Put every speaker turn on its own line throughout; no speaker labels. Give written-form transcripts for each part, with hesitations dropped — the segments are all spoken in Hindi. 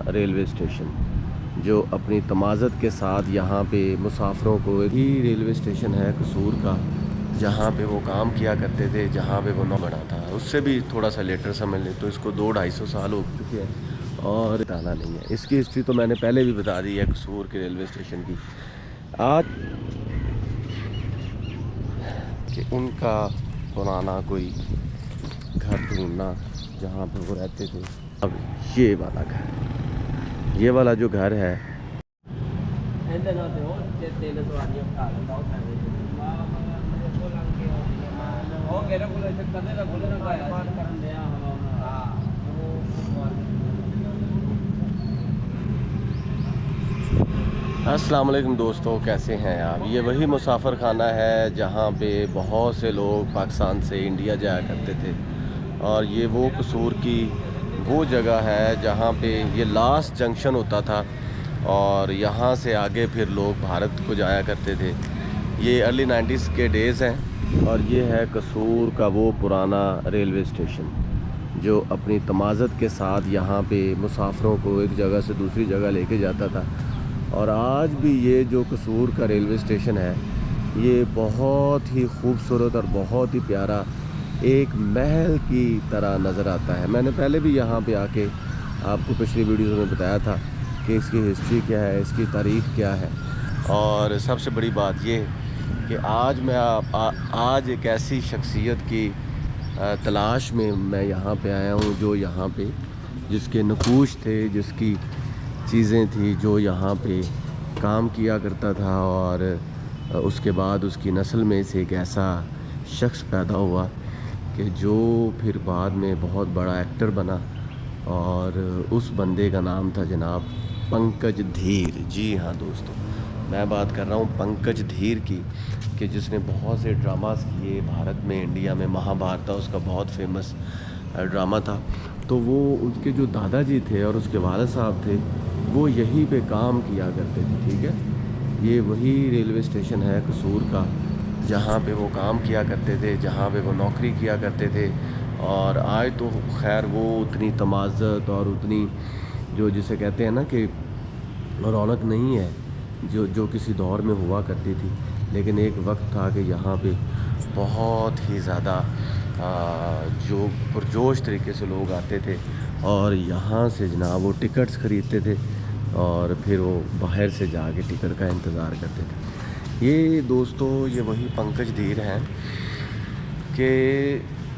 रेलवे स्टेशन जो अपनी तमाज़त के साथ यहाँ पे मुसाफिरों को ही रेलवे स्टेशन है कसूर का, जहाँ पे वो काम किया करते थे, जहाँ पे वो बना था। उससे भी थोड़ा सा लेटर समझ ले तो इसको 200-250 साल हो चुके हैं और बताना नहीं है। इसकी हिस्ट्री तो मैंने पहले भी बता दी है कसूर के रेलवे स्टेशन की। आज कि उनका पुराना कोई घर ढूंढना जहाँ पे वो रहते थे। अब ये वाला घर, ये वाला जो घर है, अस्सलाम वालेकुम दोस्तों, कैसे हैं आप। ये वही मुसाफिर खाना है जहाँ पे बहुत से लोग पाकिस्तान से इंडिया जाया करते थे और ये वो कसूर की वो जगह है जहाँ पे ये लास्ट जंक्शन होता था और यहाँ से आगे फिर लोग भारत को जाया करते थे। ये अर्ली 90s के डेज़ हैं और ये है कसूर का वो पुराना रेलवे स्टेशन जो अपनी तमाज़त के साथ यहाँ पे मुसाफिरों को एक जगह से दूसरी जगह लेके जाता था। और आज भी ये जो कसूर का रेलवे स्टेशन है ये बहुत ही खूबसूरत और बहुत ही प्यारा एक महल की तरह नज़र आता है। मैंने पहले भी यहाँ पे आके आपको पिछली वीडियोज़ में बताया था कि इसकी हिस्ट्री क्या है, इसकी तारीख़ क्या है। और सबसे बड़ी बात ये कि आज मैं आज एक ऐसी शख्सियत की तलाश में मैं यहाँ पे आया हूँ जो यहाँ पे जिसके नकूश थे, जिसकी चीज़ें थी, जो यहाँ पे काम किया करता था और उसके बाद उसकी नस्ल में से एक ऐसा शख्स पैदा हुआ कि जो फिर बाद में बहुत बड़ा एक्टर बना और उस बंदे का नाम था जनाब पंकज धीर। जी हाँ दोस्तों, मैं बात कर रहा हूँ पंकज धीर की, कि जिसने बहुत से ड्रामास किए भारत में, इंडिया में। महाभारत उसका बहुत फेमस ड्रामा था। तो वो उसके जो दादाजी थे और उसके वालिद साहब थे वो यहीं पे काम किया करते थे, ठीक है। ये वही रेलवे स्टेशन है कसूर का जहाँ पे वो काम किया करते थे, जहाँ पे वो नौकरी किया करते थे। और आज तो खैर वो उतनी तमाज़त और उतनी जो जिसे कहते हैं ना कि रौनक नहीं है जो किसी दौर में हुआ करती थी। लेकिन एक वक्त था कि यहाँ पे बहुत ही ज़्यादा जो पुरजोश तरीके से लोग आते थे और यहाँ से जनाब वो टिकट्स ख़रीदते थे और फिर वो बाहर से जाके टिकट का इंतज़ार करते थे। ये दोस्तों ये वही पंकज धीर हैं कि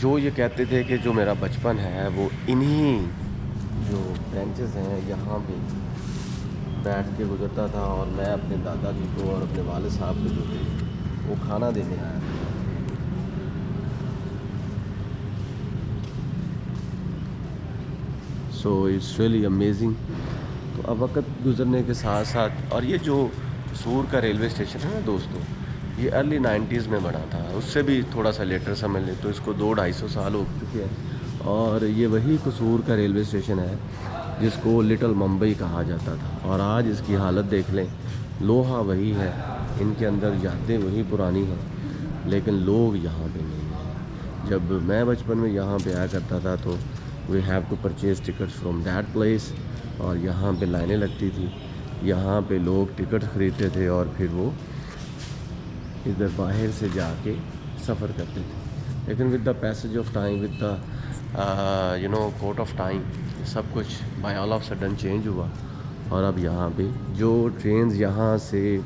जो ये कहते थे कि जो मेरा बचपन है वो इन्हीं जो बेंचेस हैं यहाँ पे बैठ के गुजरता था और मैं अपने दादाजी को और अपने वालिद साहब को जो थे वो खाना देने आया था। So it's really amazing. तो अब वक्त गुजरने के साथ साथ, और ये जो कसूर का रेलवे स्टेशन है ना दोस्तों, ये अर्ली 90s में बना था। उससे भी थोड़ा सा लेटर समझ ले तो इसको 200-250 साल हो चुके हैं। और ये वही कसूर का रेलवे स्टेशन है जिसको लिटिल मुंबई कहा जाता था। और आज इसकी हालत देख लें, लोहा वही है, इनके अंदर यादें वही पुरानी हैं, लेकिन लोग यहाँ पे नहीं हैं। जब मैं बचपन में यहाँ पे आया करता था तो we have to purchase tickets from that place और यहाँ पे लाइनें लगती थी, यहाँ पे लोग टिकट ख़रीदते थे और फिर वो इधर बाहर से जाके सफ़र करते थे। लेकिन with the passage of time, with the court of time, सब कुछ by all of sudden change हुआ। और अब यहाँ पे जो ट्रेन्स यहाँ से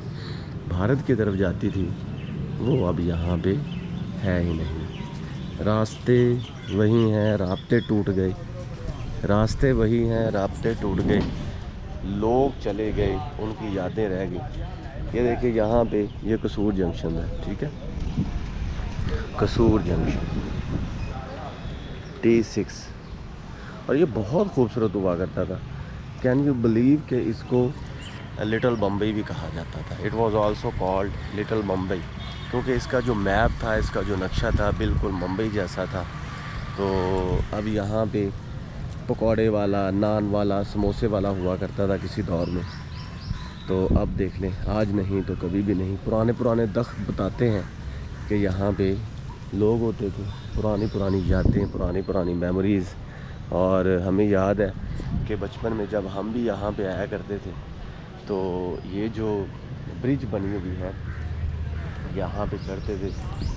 भारत की तरफ जाती थी वो अब यहाँ पे है ही नहीं। रास्ते वही हैं, रास्ते टूट गए, रास्ते वही हैं, रास्ते टूट गए, लोग चले गए, उनकी यादें रह गई। ये देखिए यहाँ पे ये कसूर जंक्शन है, ठीक है, कसूर जंक्शन T6। और ये बहुत खूबसूरत हुआ करता था। कैन यू बिलीव कि इसको लिटिल बम्बई भी कहा जाता था। It was also called little Mumbai क्योंकि इसका जो मैप था, इसका जो नक्शा था बिल्कुल मुंबई जैसा था। तो अब यहाँ पे पकौड़े वाला, नान वाला, समोसे वाला हुआ करता था किसी दौर में। तो अब देख लें, आज नहीं तो कभी भी नहीं। पुराने दख्त बताते हैं कि यहाँ पे लोग होते थे, पुरानी यादें, पुरानी मेमोरीज़। और हमें याद है कि बचपन में जब हम भी यहाँ पे आया करते थे तो ये जो ब्रिज बनी हुई है यहाँ पे चढ़ते थे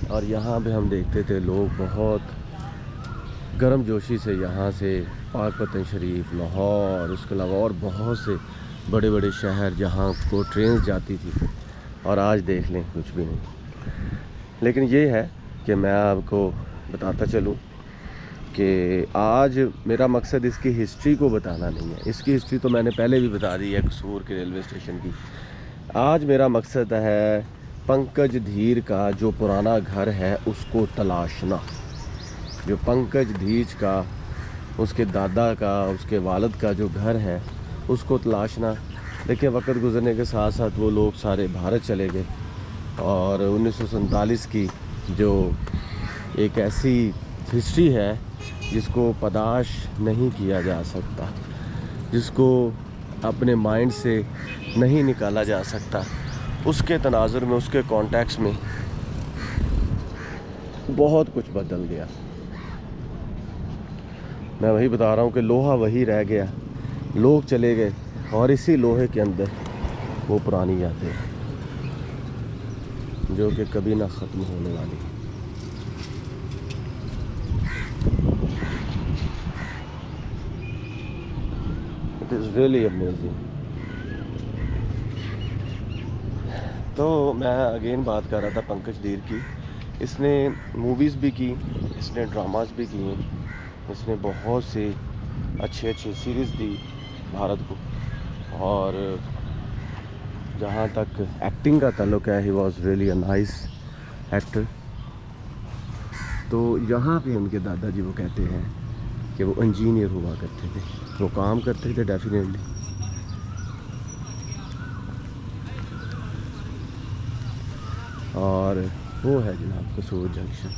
और यहाँ पे हम देखते थे लोग बहुत गर्म जोशी से यहाँ से पाकपतन शरीफ, लाहौर, उसके अलावा और बहुत से बड़े बड़े शहर जहाँ को ट्रेन जाती थी, और आज देख लें कुछ भी नहीं। लेकिन ये है कि मैं आपको बताता चलूँ कि आज मेरा मकसद इसकी हिस्ट्री को बताना नहीं है, इसकी हिस्ट्री तो मैंने पहले भी बता दी है कसूर के रेलवे स्टेशन की। आज मेरा मकसद है पंकज धीर का जो पुराना घर है उसको तलाशना, जो पंकज धीर का, उसके दादा का, उसके वालिद का जो घर है उसको तलाशना। देखिए वक्त गुजरने के साथ साथ वो लोग सारे भारत चले गए और 1947 की जो एक ऐसी हिस्ट्री है जिसको पदाश नहीं किया जा सकता, जिसको अपने माइंड से नहीं निकाला जा सकता, उसके तनाजुर में, उसके कॉन्टेक्स्ट में बहुत कुछ बदल गया। मैं वही बता रहा हूँ कि लोहा वही रह गया, लोग चले गए और इसी लोहे के अंदर वो पुरानी यादें जो कि कभी ना ख़त्म होने वाली। It is really amazing. तो मैं अगेन बात कर रहा था पंकज धीर की। इसने मूवीज़ भी की, इसने ड्रामास भी किए, इसने बहुत से अच्छे सीरीज़ दी भारत को, और जहाँ तक एक्टिंग का ताल्लुक है he was really a nice actor. तो यहाँ पे उनके दादाजी वो कहते हैं कि वो इंजीनियर हुआ करते थे, वो काम करते थे डेफिनेटली। और वो है जनाब कसूर junction.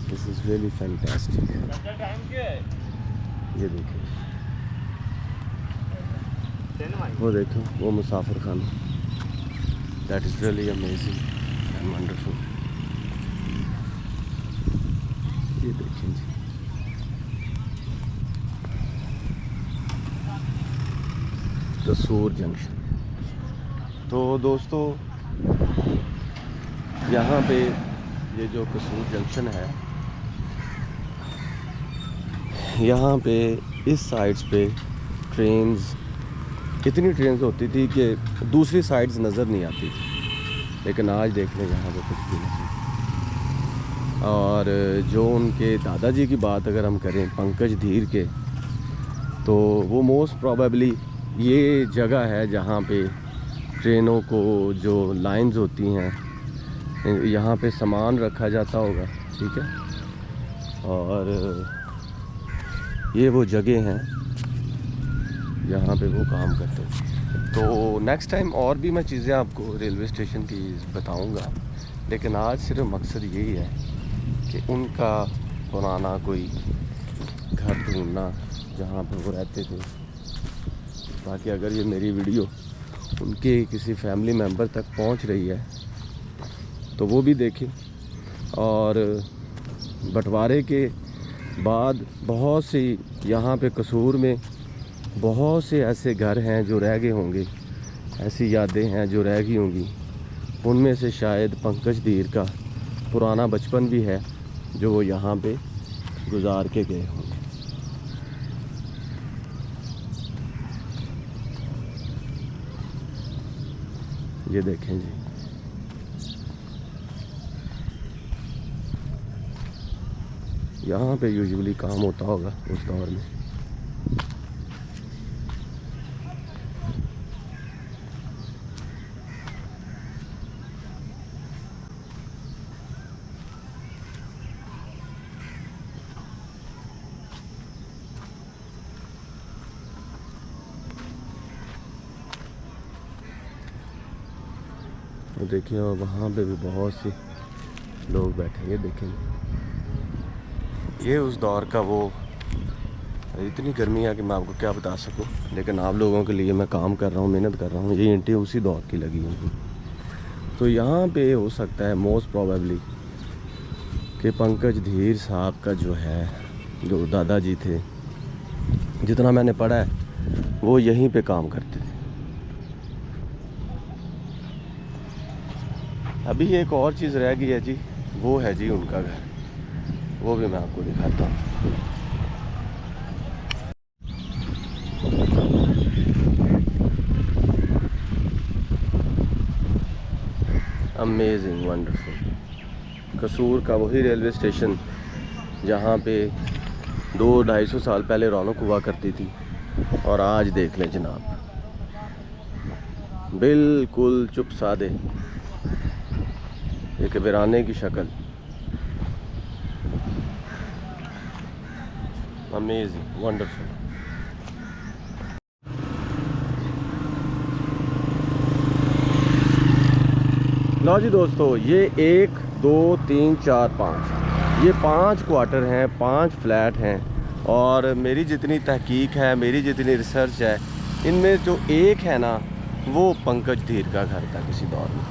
This is really fantastic. ये देखिए, वो देखो वो मुसाफिर खाना, that is really amazing and wonderful. ये देखें जी, कसूर जंक्शन। तो दोस्तों यहाँ पे ये जो कसूर जंक्शन है, यहाँ पे इस साइड्स पे ट्रेन्स, इतनी ट्रेन्स होती थी कि दूसरी साइड्स नज़र नहीं आती थी, लेकिन आज देख लें यहाँ पे कुछ भी नहीं। और जो उनके दादाजी की बात अगर हम करें पंकज धीर के, तो वो मोस्ट प्रोबेबली ये जगह है जहाँ पे ट्रेनों को जो लाइंस होती हैं यहाँ पे सामान रखा जाता होगा, ठीक है। और ये वो जगह हैं जहाँ पे वो काम करते हैं। तो नेक्स्ट टाइम और भी मैं चीज़ें आपको रेलवे स्टेशन की बताऊंगा, लेकिन आज सिर्फ मकसद यही है कि उनका पुराना कोई घर ढूंढना जहाँ पे वो रहते थे, ताकि अगर ये मेरी वीडियो उनके किसी फैमिली मेम्बर तक पहुंच रही है तो वो भी देखें। और बंटवारे के बाद बहुत सी यहाँ पे कसूर में बहुत से ऐसे घर हैं जो रह गए होंगे, ऐसी यादें हैं जो रह गई होंगी, उनमें से शायद पंकज धीर का पुराना बचपन भी है जो वो यहाँ पे गुजार के गए होंगे। ये देखें जी, यहाँ पे यूजुअली काम होता होगा उस दौर में। तो देखिए वहाँ पे भी बहुत से लोग बैठे, देखें ये उस दौर का वो, इतनी गर्मी है कि मैं आपको क्या बता सकूं, लेकिन आप लोगों के लिए मैं काम कर रहा हूँ, मेहनत कर रहा हूँ। ये ईंटें उसी दौर की लगी हुई, तो यहाँ पे हो सकता है मोस्ट प्रोबेबली कि पंकज धीर साहब का जो है, जो दादाजी थे, जितना मैंने पढ़ा है वो यहीं पे काम करते थे। अभी एक और चीज़ रह गई है जी, वो है जी उनका घर, वो भी मैं आपको दिखाता हूँ। Amazing, wonderful. कसूर का वही रेलवे स्टेशन जहाँ पे 200-250 साल पहले रौनक हुआ करती थी, और आज देख लें जनाब, बिल्कुल चुप सादे, एक वीराने की शक्ल। Amazing, wonderful. लो जी दोस्तों, ये 1 2 3 4 5, ये 5 क्वार्टर हैं, 5 फ्लैट हैं। और मेरी जितनी तहकीक है, मेरी जितनी रिसर्च है, इनमें जो एक है ना, वो पंकज धीर का घर था किसी दौर में।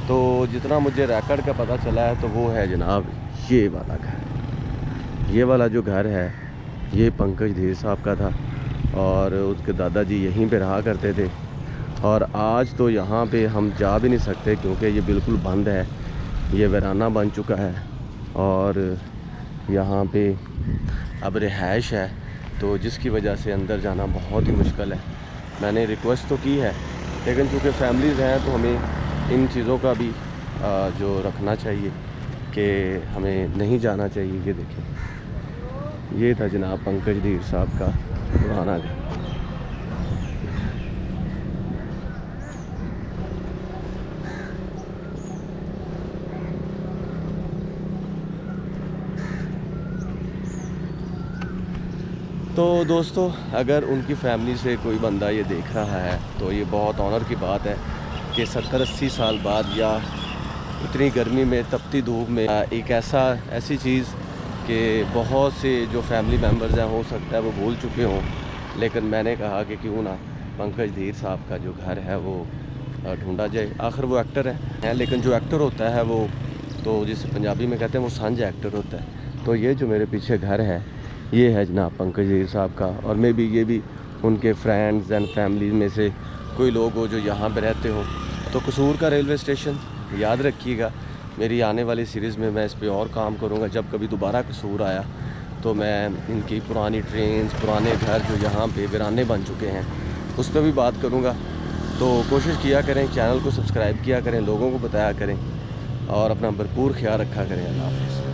तो जितना मुझे रिकॉर्ड का पता चला है, तो वो है जनाब ये वाला घर। ये वाला जो घर है, ये पंकज धीर साहब का था, और उसके दादाजी यहीं पे रहा करते थे। और आज तो यहाँ पे हम जा भी नहीं सकते, क्योंकि ये बिल्कुल बंद है, ये वीराना बन चुका है, और यहाँ पे अब रिहाइश है, तो जिसकी वजह से अंदर जाना बहुत ही मुश्किल है। मैंने रिक्वेस्ट तो की है, लेकिन चूँकि फैमिलीज़ हैं तो हमें इन चीज़ों का भी जो रखना चाहिए कि हमें नहीं जाना चाहिए। ये देखें, ये था जनाब पंकज धीर साहब का पुराना घर। तो दोस्तों, अगर उनकी फैमिली से कोई बंदा ये देख रहा है, तो ये बहुत ऑनर की बात है कि 70-80 साल बाद, या इतनी गर्मी में, तपती धूप में, एक ऐसी चीज़ कि बहुत से जो फैमिली मेम्बर्स हैं, हो सकता है वो भूल चुके हों, लेकिन मैंने कहा कि क्यों ना पंकज धीर साहब का जो घर है वो ढूंढा जाए। आखिर वो एक्टर है, लेकिन जो एक्टर होता है वो, तो जिसे पंजाबी में कहते हैं, वो सांझा एक्टर होता है। तो ये जो मेरे पीछे घर है, ये है जनाब पंकज धीर साहब का, और मे बी ये भी उनके फ्रेंड्स एंड फैमिली में से कोई लोग हो जो यहाँ पे रहते हो। तो कसूर का रेलवे स्टेशन याद रखिएगा, मेरी आने वाली सीरीज़ में मैं इस पे और काम करूँगा। जब कभी दोबारा कसूर आया, तो मैं इनकी पुरानी ट्रेन्स, पुराने घर जो यहाँ पे वीराने बन चुके हैं, उस पर भी बात करूँगा। तो कोशिश किया करें, चैनल को सब्सक्राइब किया करें, लोगों को बताया करें, और अपना भरपूर ख्याल रखा करें। अल्लाह हाफ़िज़।